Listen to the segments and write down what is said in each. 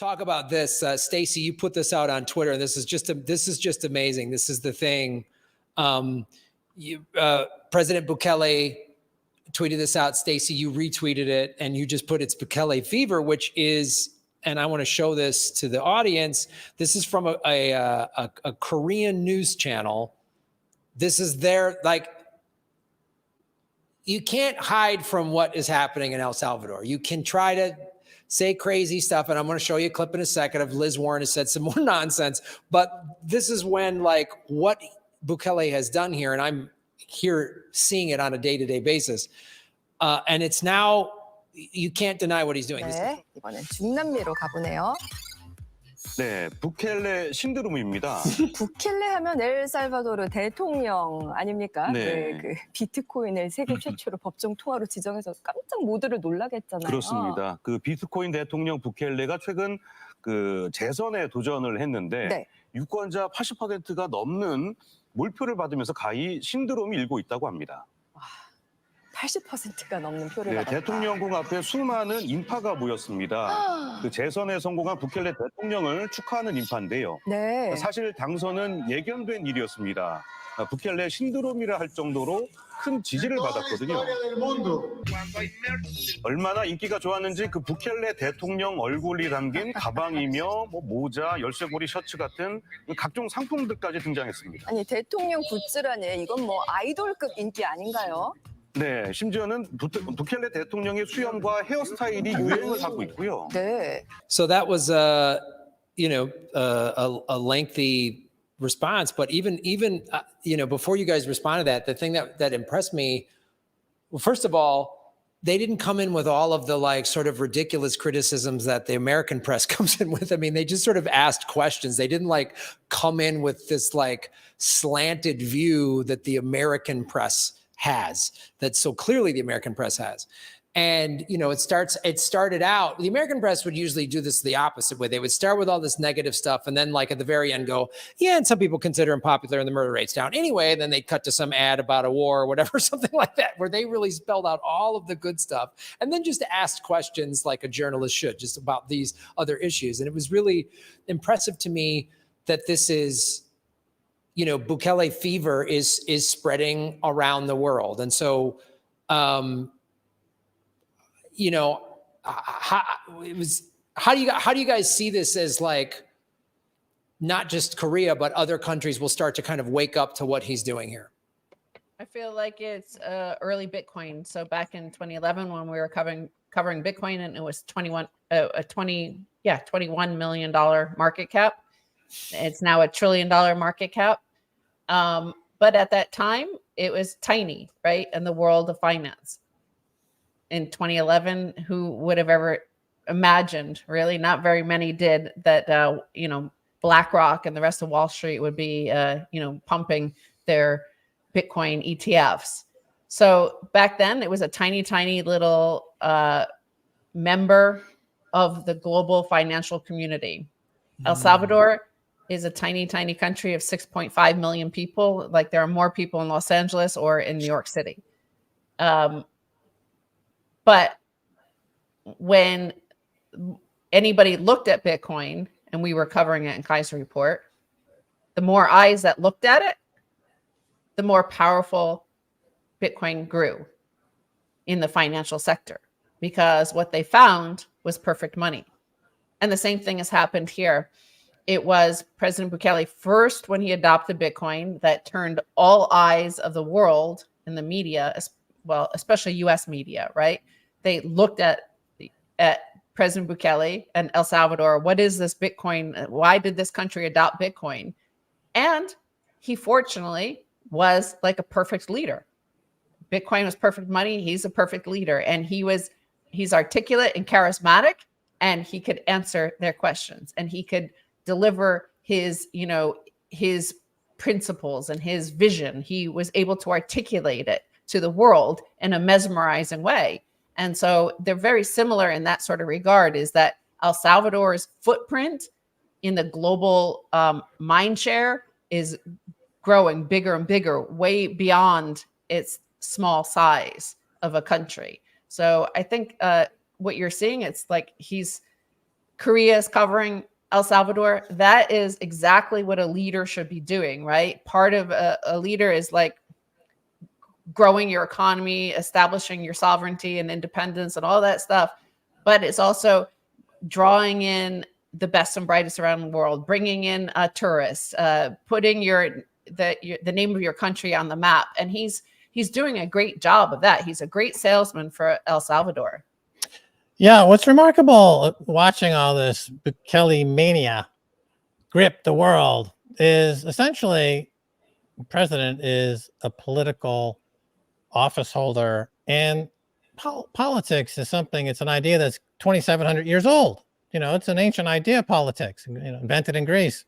talk about this. Stacy, you put this out on Twitter, and this is just amazing. This is the thing. President Bukele tweeted this out. Stacy, you retweeted it, and you just put it's Bukele fever, which is, and I want to show this to the audience. This is from a Korean news channel. This is their, like, you can't hide from what is happening in El Salvador. You can try to say crazy stuff, and I'm going to show you a clip in a second of Liz Warren has said some more nonsense, but this is when, like, what Bukele has done here, and I'm here seeing it on a day-to-day basis, and it's now, you can't deny what he's doing. 네, 이번엔 중남미로 가보네요. 네, 부켈레 신드롬입니다. 부켈레 하면 엘살바도르 대통령 아닙니까? 네. 그 비트코인을 세계 최초로 법정 통화로 지정해서 깜짝 모두를 놀라게 했잖아요. 그렇습니다. 그 비트코인 대통령 부켈레가 최근 그 재선에 도전을 했는데 네. 유권자 80%가 넘는 몰표를 받으면서 가히 신드롬이 일고 있다고 합니다. 80%가 넘는 표를 네, 받았다. 대통령궁 앞에 수많은 인파가 모였습니다. 그 재선에 성공한 부켈레 대통령을 축하하는 인파인데요. 네. 사실 당선은 예견된 일이었습니다. 부켈레 신드롬이라 할 정도로 큰 지지를 받았거든요. 얼마나 인기가 좋았는지 그 부켈레 대통령 얼굴이 담긴 가방이며 뭐 모자, 열쇠고리 셔츠 같은 각종 상품들까지 등장했습니다. 아니, 대통령 굿즈라니 이건 뭐 아이돌급 인기 아닌가요? 네, 심지어는 부켈레 대통령의 수염과 헤어스타일이 유행을 하고 있고요. 네. So that was a lengthy response, but even before you guys responded to that, the thing that impressed me, well, first of all, they didn't come in with all of the like sort of ridiculous criticisms that the American press comes in with. I mean, they just sort of asked questions. They didn't like come in with this like slanted view that the American press has, that so clearly the American press has. And, it started out, the American press would usually do this the opposite way. They would start with all this negative stuff and then like at the very end go, yeah, and some people consider him popular and the murder rate's down. Anyway, then they'd cut to some ad about a war or whatever, something like that, where they really spelled out all of the good stuff and then just asked questions like a journalist should, just about these other issues. And it was really impressive to me that this is, Bukele fever is spreading around the world. And so, how do you guys see this as like, not just Korea, but other countries will start to kind of wake up to what he's doing here? I feel like it's early Bitcoin. So back in 2011, when we were covering Bitcoin, and it was $21 million market cap. It's now $1 trillion market cap. But at that time, it was tiny, right? In the world of finance. In 2011, who would have ever imagined, really? Not very many did, that, BlackRock and the rest of Wall Street would be, pumping their Bitcoin ETFs. So back then, it was a tiny, tiny little member of the global financial community. El Salvador is a tiny, tiny country of 6.5 million people. Like there are more people in Los Angeles or in New York City. But when anybody looked at Bitcoin, and we were covering it in Kaiser Report, the more eyes that looked at it, the more powerful Bitcoin grew in the financial sector, because what they found was perfect money. And the same thing has happened here. It was President Bukele first, when he adopted Bitcoin, that turned all eyes of the world in the media, well, especially US media, right? They looked at President Bukele and El Salvador. What is this Bitcoin? Why did this country adopt Bitcoin? And he fortunately was like a perfect leader. Bitcoin was perfect money. He's a perfect leader. And he's articulate and charismatic, and he could answer their questions, and he could deliver his principles and his vision. He was able to articulate it to the world in a mesmerizing way. And so they're very similar in that sort of regard, is that El Salvador's footprint in the global mind share is growing bigger and bigger, way beyond its small size of a country. So I think what you're seeing, it's like he's Korea is covering El Salvador. That is exactly what a leader should be doing, right? Part of a leader is like growing your economy, establishing your sovereignty and independence and all that stuff. But it's also drawing in the best and brightest around the world, bringing in tourists, putting the name of your country on the map. And he's doing a great job of that. He's a great salesman for El Salvador. Yeah, what's remarkable watching all this Bukele mania grip the world is essentially the president is a political office holder, and politics is something, it's an idea that's 2,700 years old. You know, it's an ancient idea, politics, you know, invented in Greece.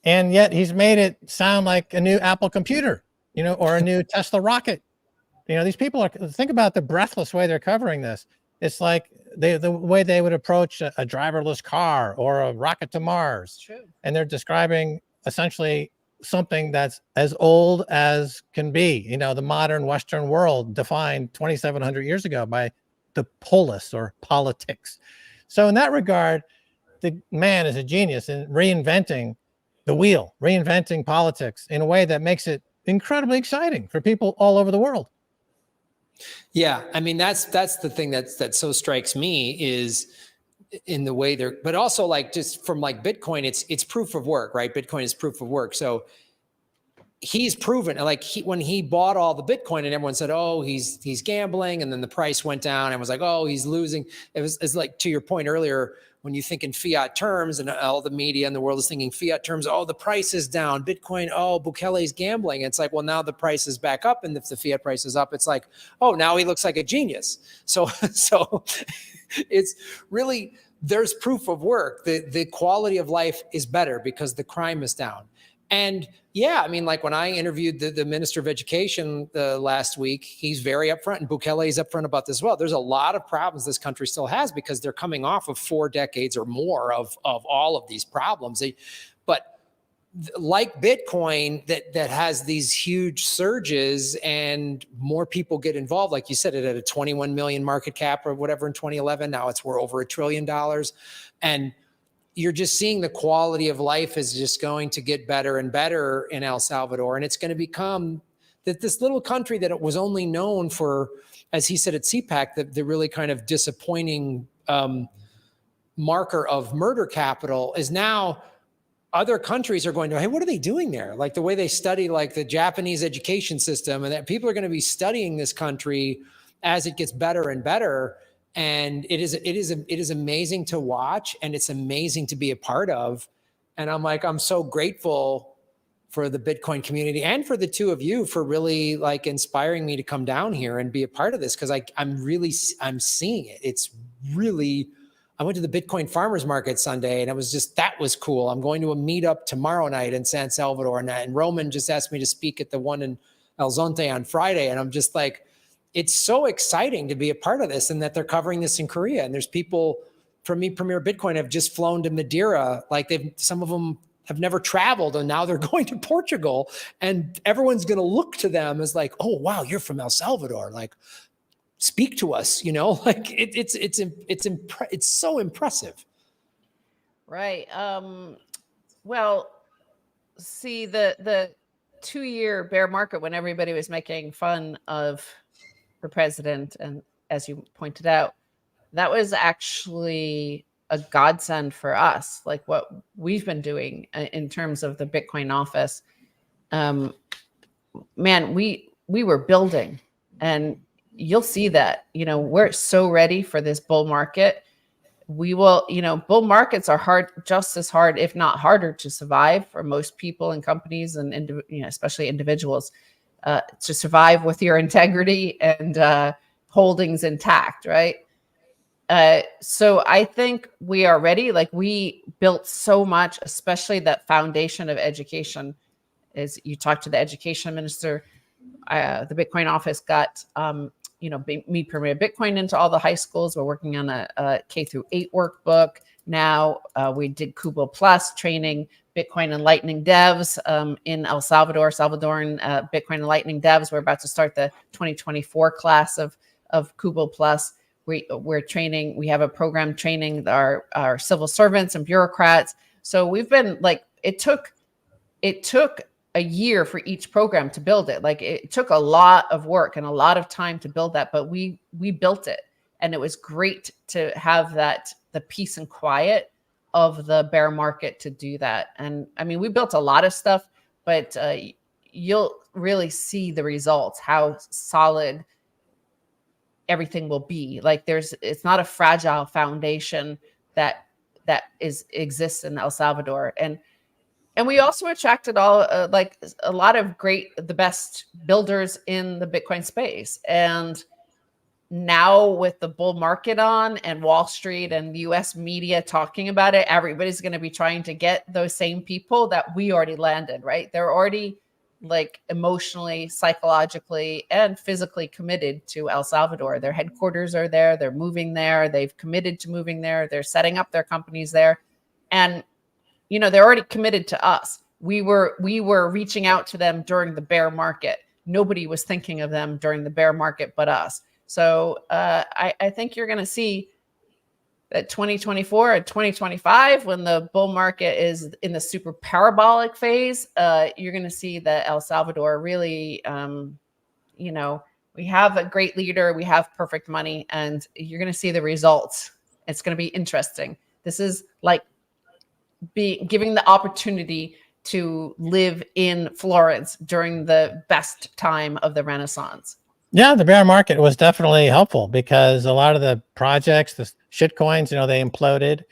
And yet he's made it sound like a new Apple computer, you know, or a new Tesla rocket. You know, these people are, think about the breathless way they're covering this. It's like the way they would approach a driverless car or a rocket to Mars. True. And they're describing essentially something that's as old as can be. You know, the modern Western world defined 2,700 years ago by the polis or politics. So in that regard, the man is a genius in reinventing the wheel, reinventing politics in a way that makes it incredibly exciting for people all over the world. Yeah, I mean that's the thing that so strikes me is in the way they're, but also like just from like Bitcoin, it's proof of work, right? Bitcoin is proof of work. So he's proven, like when he bought all the Bitcoin and everyone said, oh, he's gambling, and then the price went down and was like, oh, he's losing. It's like to your point earlier, when you think in fiat terms and all the media in the world is thinking fiat terms, oh, the price is down, Bitcoin, oh, Bukele's gambling. It's like, well, now the price is back up, and if the fiat price is up, it's like, oh, now he looks like a genius. So it's really, there's proof of work. The quality of life is better because the crime is down. And yeah, I mean, like when I interviewed the Minister of Education last week, he's very upfront, and Bukele is upfront about this as well. There's a lot of problems this country still has because they're coming off of 4 decades or more of all of these problems. But like Bitcoin, that has these huge surges and more people get involved. Like you said, it had a 21 million market cap or whatever in 2011. Now it's we're over $1 trillion. And you're just seeing the quality of life is just going to get better and better in El Salvador. And it's going to become that this little country that it was only known for, as he said at CPAC, the really kind of disappointing marker of murder capital is now other countries are going to, hey, what are they doing there? Like the way they study like the Japanese education system, and that people are going to be studying this country as it gets better and better. And it is amazing to watch, and it's amazing to be a part of. And I'm like, I'm so grateful for the Bitcoin community and for the two of you for really like inspiring me to come down here and be a part of this. Cause I'm seeing it. It's really, I went to the Bitcoin farmers market Sunday, and it was just, that was cool. I'm going to a meetup tomorrow night in San Salvador, and Roman just asked me to speak at the one in El Zonte on Friday. And I'm just like, it's so exciting to be a part of this, and that they're covering this in Korea. And there's people from Premier Bitcoin have just flown to Madeira. Like some of them have never traveled, and now they're going to Portugal, and everyone's going to look to them as like, oh, wow, you're from El Salvador. Like, speak to us, you know, like it's so impressive. Right. Well, see the 2-year bear market when everybody was making fun of the president, and as you pointed out, that was actually a godsend for us, like what we've been doing in terms of the Bitcoin office. Man, we were building, and you'll see that, you know, we're so ready for this bull market. We will, you know, bull markets are hard, just as hard, if not harder, to survive for most people and companies, and you know, especially individuals. To survive with your integrity and holdings intact, right? So I think we are ready. Like, we built so much, especially that foundation of education. As you talk to the education minister, the Bitcoin office got, you know, Meet Premier Bitcoin into all the high schools. We're working on a K-8 workbook now. We did Kubo Plus training Bitcoin and Lightning devs in El Salvador, Salvadoran Bitcoin and Lightning devs. We're about to start the 2024 class of Kubo Plus. we're training. We have a program training our civil servants and bureaucrats. So we've been like, it took a year for each program to build it. Like it took a lot of work and a lot of time to build that, but we built it, and it was great to have the peace and quiet of the bear market to do that. And I mean, we built a lot of stuff, but you'll really see the results, how solid everything will be. Like it's not a fragile foundation that exists in El Salvador. And we also attracted like a lot of the best builders in the Bitcoin space. And now with the bull market on and Wall Street and US media talking about it, everybody's going to be trying to get those same people that we already landed, right? They're already like emotionally, psychologically, and physically committed to El Salvador. Their headquarters are there. They're moving there. They've committed to moving there. They're setting up their companies there. And they're already committed to us. We were reaching out to them during the bear market. Nobody was thinking of them during the bear market but us. So I think you're going to see that 2024 and 2025, when the bull market is in the super parabolic phase, you're going to see that El Salvador really, we have a great leader, we have perfect money, and you're going to see the results. It's going to be interesting. This is like giving the opportunity to live in Florence during the best time of the Renaissance. Yeah, the bear market was definitely helpful because a lot of the projects, the shit coins, they imploded,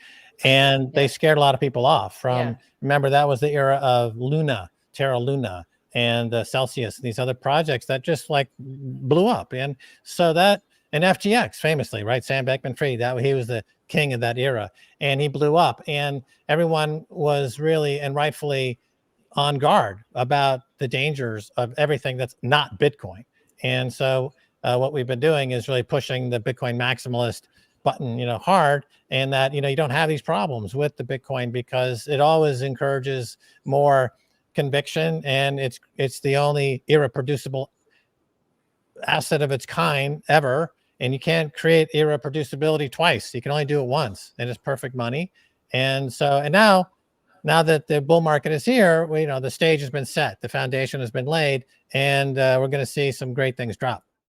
and they scared a lot of people off remember, that was the era of Luna, Terra Luna, and Celsius, and these other projects that just like blew up. And so and FTX famously, right? Sam Bankman-Fried, he was the king of that era, and he blew up, and everyone was really and rightfully on guard about the dangers of everything that's not Bitcoin. And so what we've been doing is really pushing the Bitcoin maximalist button, hard, and that, you don't have these problems with the Bitcoin because it always encourages more conviction, and it's the only irreproducible asset of its kind ever. And you can't create irreproducibility twice. You can only do it once, and it's perfect money. And so, and now that the bull market is here, the stage has been set, the foundation has been laid, and we're going to see some great things drop.